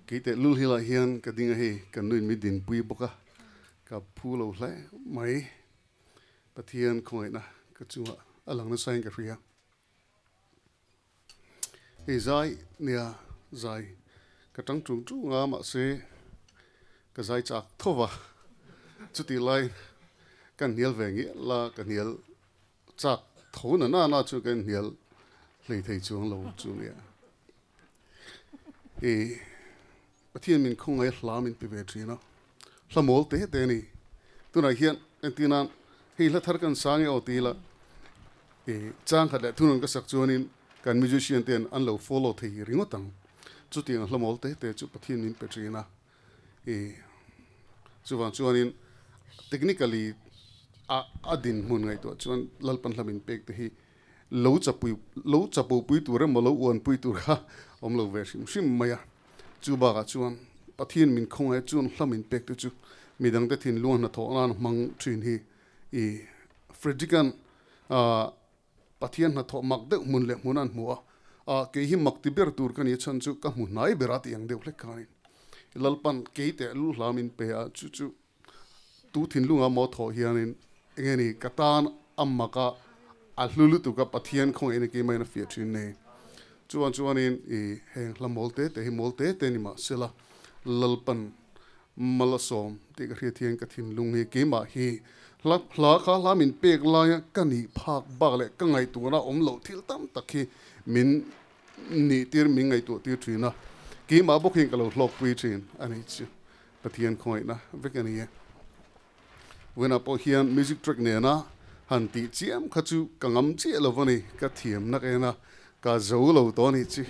Kita lul hila hian kadinga he kanuin midin pui boka ka phulo hle mai pathian khoi na ka chhuah alang na sain ka ria e zai nia zai ka tang chung chu nga ma se ka zai chak thova chuti lai kan nial vengi la kan nial chak thona na chu kan nial lei thei chuang lo chu nia e pathian min khong ai hlamin pe ve thina hlamol te ni tuna hian entinan hi la thar kan sange o ti la e chang khat la thunun ka sak chuanin kan musician ten an lo follow thei ringotang chuti ang hlamol te chu pathian min pe thina e chuwan chuanin technically adin mun ngai to chuan lalpan hlamin pek te hi lo chapu pui tur mo lo on pui tur kha om lo ve sim maya chu ba ga chuan pathian min khong ai chuan hlamin pek te chu midang te thin luan na tho nan mang thin hi e fredikan pathian na tho mak de mun le munan muwa ke hi mak ti ber tur kan ye chan chu ka mu nai berati ang de flek kan lalpan ke te lu hlamin pe a chu tu thin lunga mo tho hianin engeni katan ammaka a hlulu tu ka pathian khong ene ke mai na fi thin ne chuanin e heng hlamolte te hi molte te ni ma sela lalpan malasom te ka thian ka thin lung he ke ma hi hla kha lamin pek la kani phak ba le ka ngai tu na om lo thil tam takhi min ni tir mi ngai tu tir thina ke ma bok hin ka lo hlok pui thin ani chu pathian khoi na vekani ye wena po hian music track ne na han ti chiam khachu kangam chi lovani ka thiam na ke na ka zo lo to ni chi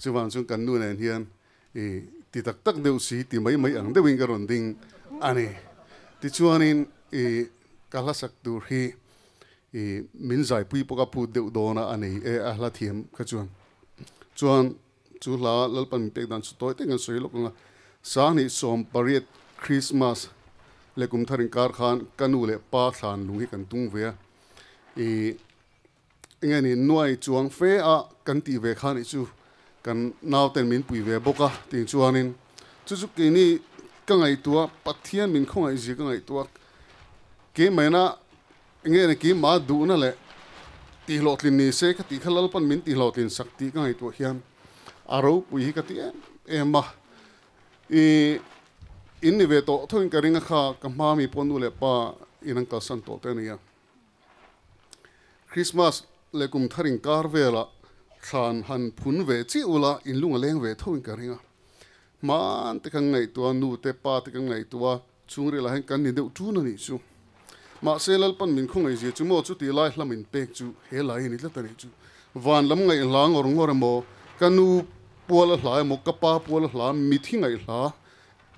chuwan chung kan nu nen hian e ti tak tak deu si ti mai ang de wing ron ding ani ti chuanin e kala sak tur hi e min zai pui poka pu deu do na ani e a hla thiam kha chuan chu la lalpan pek dan chu toy te ngan soi lo nga sa ni som pariat Christmas le kum tharin kar khan kanu le pa thlan lungi kan tung ve e ngani nuai chuang fe a kan ti ve khan chu kan naw ten min pui ve boka ting chuanin chu ke ni ka ngai tua pathian min khong ai ji ka ngai tua ke maina ngene ki ma du na le ti hlotlin ni se ka ti khalal pan min ti hlotlin sakti ka ngai tua hian aro pui ka ti ema e in ni ve to thoin ka ringa kha ka ma mi ponu le pa inang ka san to te nia Christmas le kum tharin kar vela khan han phun ve chi ula in lunga leng ve thoin ka ringa man te kang ngai tua nu te pa te kang ngai tua chungri la hen kan ni deu tu na ni chu ma selal pan min khong ai je chu mo chu ti lai hlamin pek chu he lai ni la tani chu van lam ngai lang or ngor mo kanu pol hla mo kapa pol hla mi thi ngai hla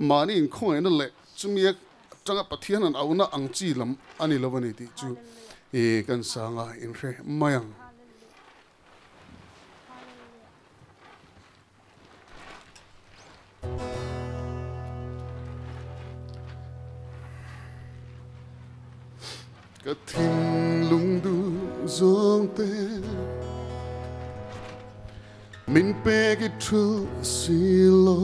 mani in khong ai na le chumiak changa pathian an auna ang chi lam ani lovani ti chu e kan sanga in re mayang ka thing lung du zong te min pe ki tru si lo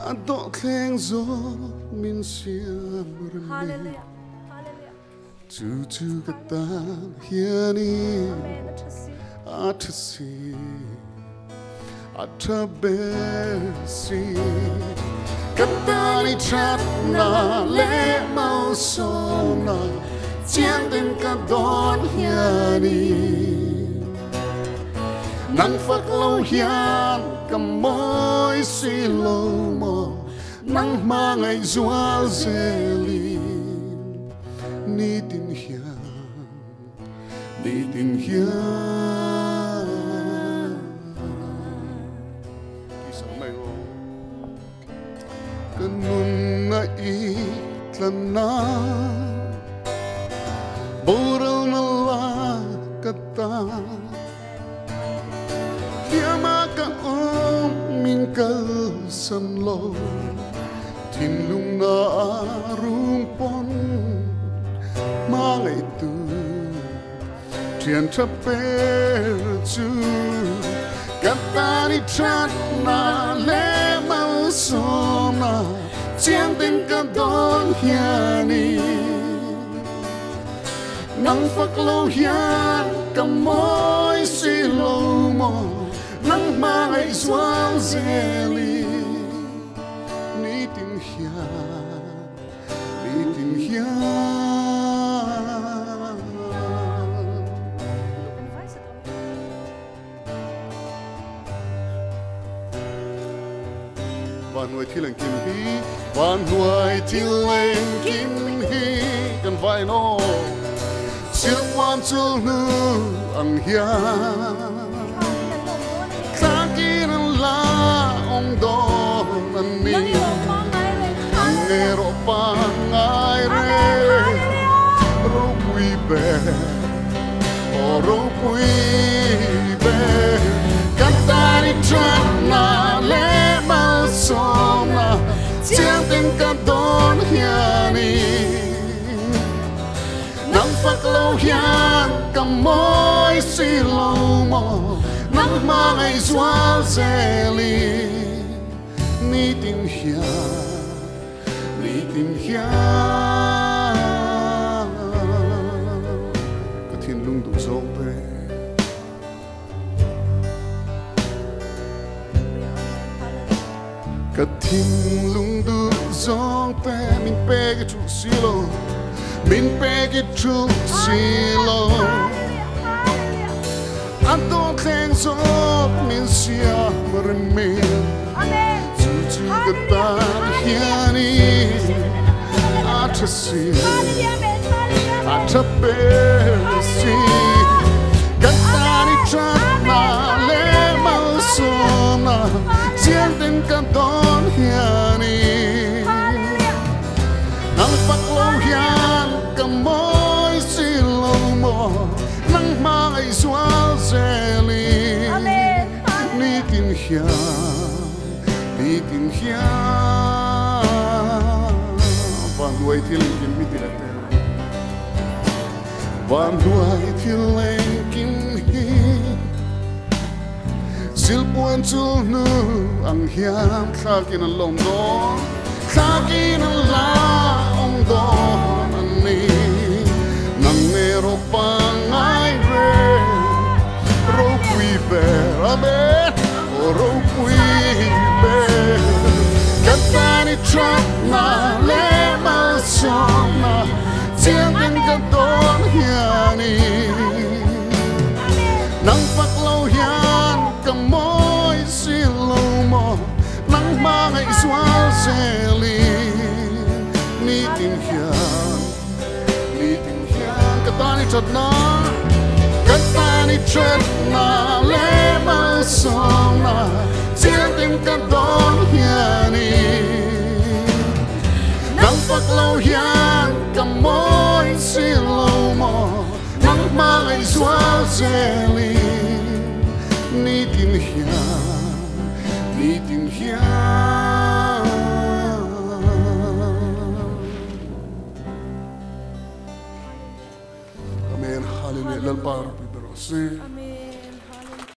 a do theng zo min siam re Hallelujah. Hallelujah. chu ka ta hiani Amen. at si at besi Katani chhatna le mau sona chiang den ka don hiani nang phak lo hian ka moi si lo mo nang ma ngai zual zeli nitin hian isang mai ro kanun na itlana boral na la kata Liama ka min kal san lo Thin lung na arung pon Mangai tu Tian tra per chu Katani chát na lẽ mau xóm na chiang tin cả đón hiani nắng phật lâu hian cầm môi xì lâu mò nắng mang ấy xoang zeli Nitin hian Van nuôi thi lên kim hi Van nuôi thi lên kim hi Cần vai nó Siêu quan chul nu ang hian Sa kin ang la ong don an ni Ang ero pa ngay re Ro pui be O ro pui be Kantari chat na le mau som na Chiang tin ka don hiani Nắng phật lâu hian cầm môi xì lâu mò Nắng mang ấy xoa dê li Nitin hian Cả thiên lung đủ dấu bê Cả thiên lung đủ dấu bê Mình bê cái chủ xì lâu Min pegi tru silo Anton keng zop min sia meremil Cucu ketan hiani Atasi Atapesi Katani chana le malsona Siang tin kanton hiani Nang phật lâu hian cầm môi xì lâu mò nắng mang ấy xóa dê li Nitin hian Van nuôi thi lên kim mít là tên Van nuôi thi lên kim hi Sil buồn chul nu ang hian Kha kin ang lom do Kha kin ang la ong don an ni Nang ero pa ngay re Ro pui be abe O ro pui be Katani chat na le mau som na Chiang tin ka don hiani Nang phật lâu hian cầm môi xì lâu mò Nang mang ấy xoa dê li Nitin hian Katani chat na le mau som na Chiang tin ka don hiani Nang phật lâu hian cầm môi xì lâu mò Nang mang ấy xoa dê li Nitin hian Amen, hallelujah, lalpar pi berose